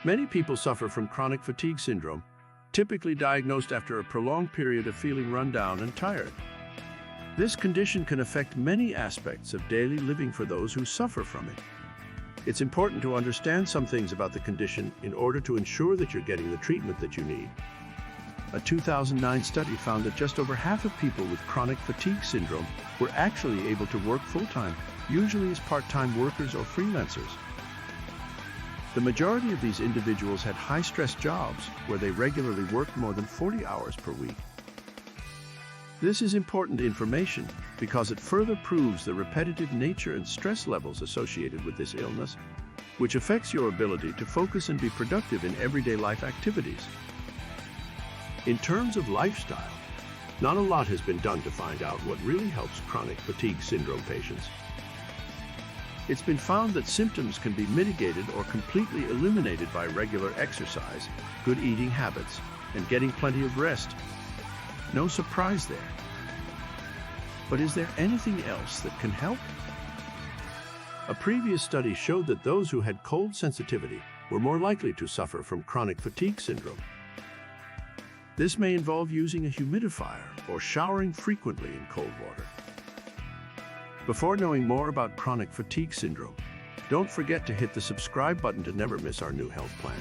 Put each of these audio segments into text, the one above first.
Many people suffer from chronic fatigue syndrome, typically diagnosed after a prolonged period of feeling run down and tired. This condition can affect many aspects of daily living for those who suffer from it. It's important to understand some things about the condition in order to ensure that you're getting the treatment that you need. A 2009 study found that just over half of people with chronic fatigue syndrome were actually able to work full-time, usually as part-time workers or freelancers. The majority of these individuals had high-stress jobs where they regularly worked more than 40 hours per week. This is important information because it further proves the repetitive nature and stress levels associated with this illness, which affects your ability to focus and be productive in everyday life activities. In terms of lifestyle, not a lot has been done to find out what really helps chronic fatigue syndrome patients. It's been found that symptoms can be mitigated or completely eliminated by regular exercise, good eating habits, and getting plenty of rest. No surprise there. But is there anything else that can help? A previous study showed that those who had cold sensitivity were more likely to suffer from chronic fatigue syndrome. This may involve using a humidifier or showering frequently in cold water. Before knowing more about chronic fatigue syndrome, don't forget to hit the subscribe button to never miss our new health plan.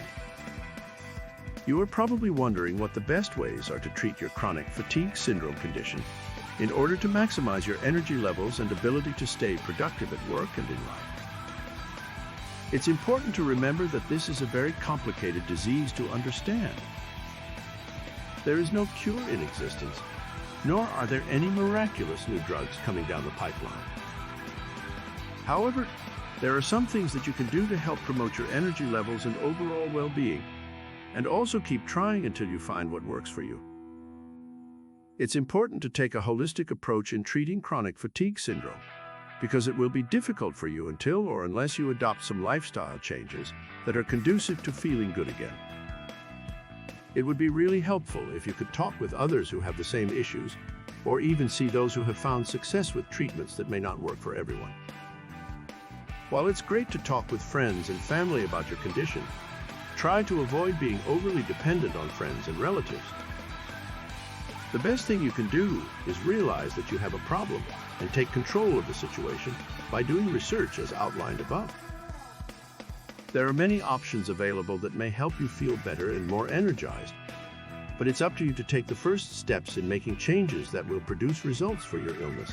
You are probably wondering what the best ways are to treat your chronic fatigue syndrome condition in order to maximize your energy levels and ability to stay productive at work and in life. It's important to remember that this is a very complicated disease to understand. There is no cure in existence, nor are there any miraculous new drugs coming down the pipeline. However, there are some things that you can do to help promote your energy levels and overall well-being, and also keep trying until you find what works for you. It's important to take a holistic approach in treating chronic fatigue syndrome, because it will be difficult for you until or unless you adopt some lifestyle changes that are conducive to feeling good again. It would be really helpful if you could talk with others who have the same issues, or even see those who have found success with treatments that may not work for everyone. While it's great to talk with friends and family about your condition, try to avoid being overly dependent on friends and relatives. The best thing you can do is realize that you have a problem and take control of the situation by doing research as outlined above. There are many options available that may help you feel better and more energized, but it's up to you to take the first steps in making changes that will produce results for your illness.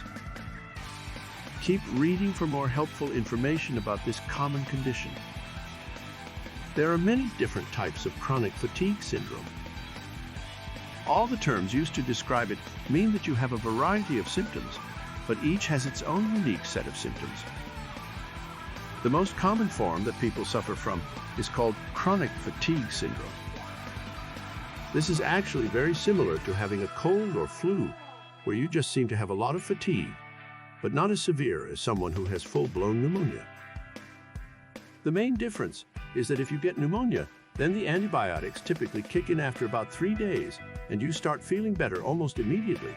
Keep reading for more helpful information about this common condition. There are many different types of chronic fatigue syndrome. All the terms used to describe it mean that you have a variety of symptoms, but each has its own unique set of symptoms. The most common form that people suffer from is called chronic fatigue syndrome. This is actually very similar to having a cold or flu, where you just seem to have a lot of fatigue, but not as severe as someone who has full-blown pneumonia. The main difference is that if you get pneumonia, then the antibiotics typically kick in after about 3 days, and you start feeling better almost immediately.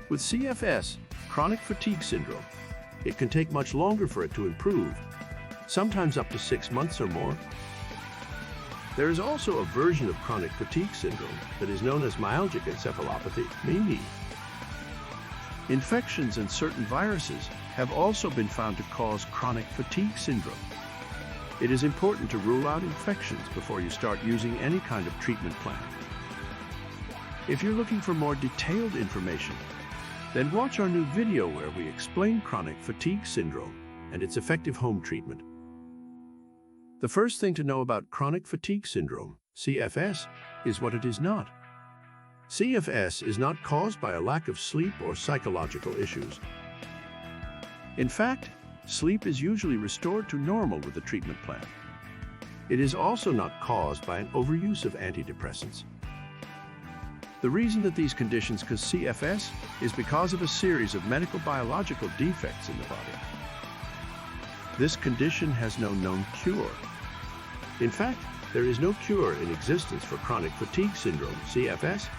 With CFS, chronic fatigue syndrome, it can take much longer for it to improve, sometimes up to 6 months or more. There is also a version of chronic fatigue syndrome that is known as myalgic encephalopathy, ME. Infections and certain viruses have also been found to cause chronic fatigue syndrome. It is important to rule out infections before you start using any kind of treatment plan. If you're looking for more detailed information, then watch our new video where we explain chronic fatigue syndrome and its effective home treatment. The first thing to know about chronic fatigue syndrome, CFS, is what it is not. CFS is not caused by a lack of sleep or psychological issues. In fact, sleep is usually restored to normal with the treatment plan. It is also not caused by an overuse of antidepressants. The reason that these conditions cause CFS is because of a series of medical biological defects in the body. This condition has no known cure. In fact, there is no cure in existence for chronic fatigue syndrome, CFS.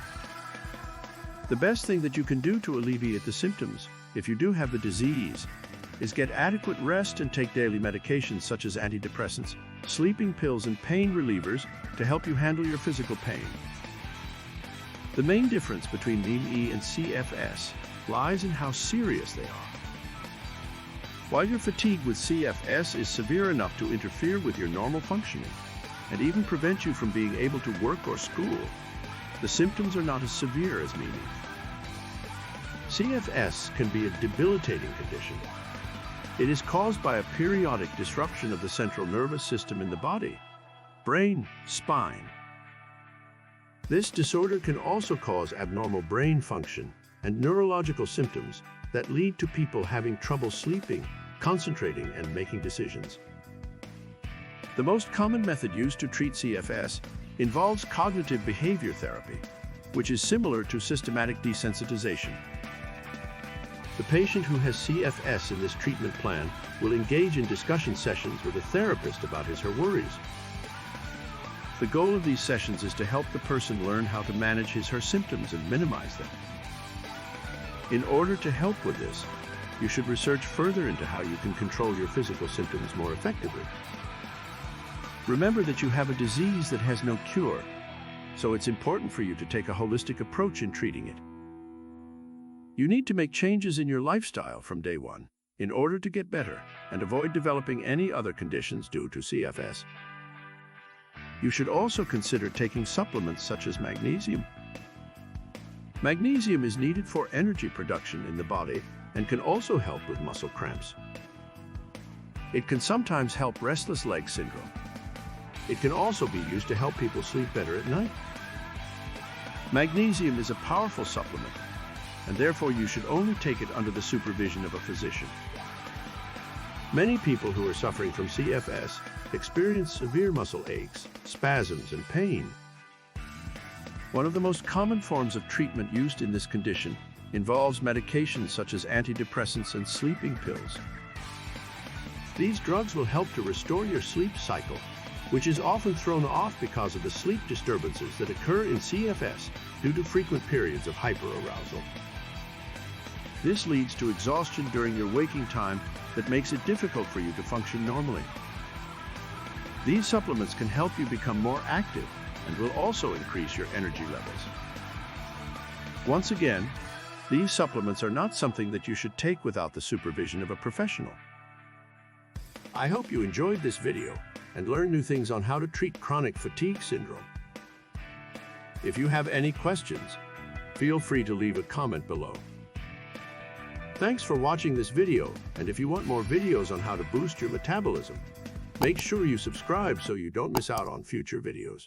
The best thing that you can do to alleviate the symptoms, if you do have the disease, is get adequate rest and take daily medications such as antidepressants, sleeping pills, and pain relievers to help you handle your physical pain. The main difference between NEME and CFS lies in how serious they are. While your fatigue with CFS is severe enough to interfere with your normal functioning and even prevent you from being able to work or school, the symptoms are not as severe as NEME. CFS can be a debilitating condition. It is caused by a periodic disruption of the central nervous system in the body, brain, spine. This disorder can also cause abnormal brain function and neurological symptoms that lead to people having trouble sleeping, concentrating, and making decisions. The most common method used to treat CFS involves cognitive behavior therapy, which is similar to systematic desensitization. The patient who has CFS in this treatment plan will engage in discussion sessions with a therapist about his or her worries. The goal of these sessions is to help the person learn how to manage his or her symptoms and minimize them. In order to help with this, you should research further into how you can control your physical symptoms more effectively. Remember that you have a disease that has no cure, so it's important for you to take a holistic approach in treating it. You need to make changes in your lifestyle from day one in order to get better and avoid developing any other conditions due to CFS. You should also consider taking supplements such as magnesium. Magnesium is needed for energy production in the body and can also help with muscle cramps. It can sometimes help restless leg syndrome. It can also be used to help people sleep better at night. Magnesium is a powerful supplement, and therefore you should only take it under the supervision of a physician. Many people who are suffering from CFS experience severe muscle aches, spasms, and pain. One of the most common forms of treatment used in this condition involves medications such as antidepressants and sleeping pills. These drugs will help to restore your sleep cycle, which is often thrown off because of the sleep disturbances that occur in CFS due to frequent periods of hyperarousal. This leads to exhaustion during your waking time that makes it difficult for you to function normally. These supplements can help you become more active and will also increase your energy levels. Once again, these supplements are not something that you should take without the supervision of a professional. I hope you enjoyed this video and learned new things on how to treat chronic fatigue syndrome. If you have any questions, feel free to leave a comment below. Thanks for watching this video, and if you want more videos on how to boost your metabolism, make sure you subscribe so you don't miss out on future videos.